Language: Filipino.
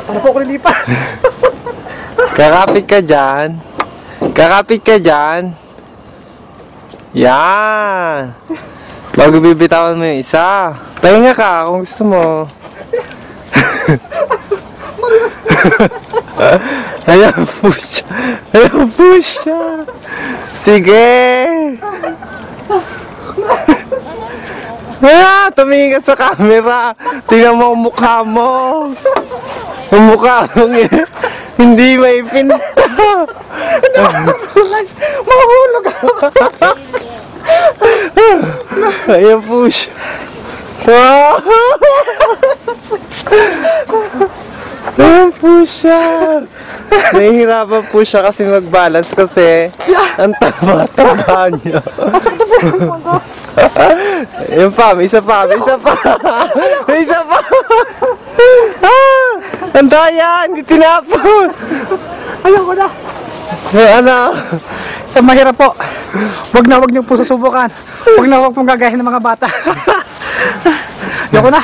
Ano po ko nilipat? Kakapit ka dyan. Kakapit ka dyan. Yan. Bago bibitawan mo yung isa. Pahinga ka kung gusto mo. Ayaw, push. Ayaw, push siya. Sige. Tumingin ka sa camera. Tingnan mo ang mukha mo. Ang mukha mo hindi may pinta. Mahulog ako. Ayaw, push. Wow. Ayaw, push siya. Nahihirapan po siya kasi mag-balance kasi ang taba-taba niya. Yung pa, may isa pa, may isa pa. May isa pa. Ang daya, hindi tinapon. Ayoko na. Ano? Mahirap po. Wag niyo po susubukan. Wag pong gagahin ng mga bata. Ayoko na.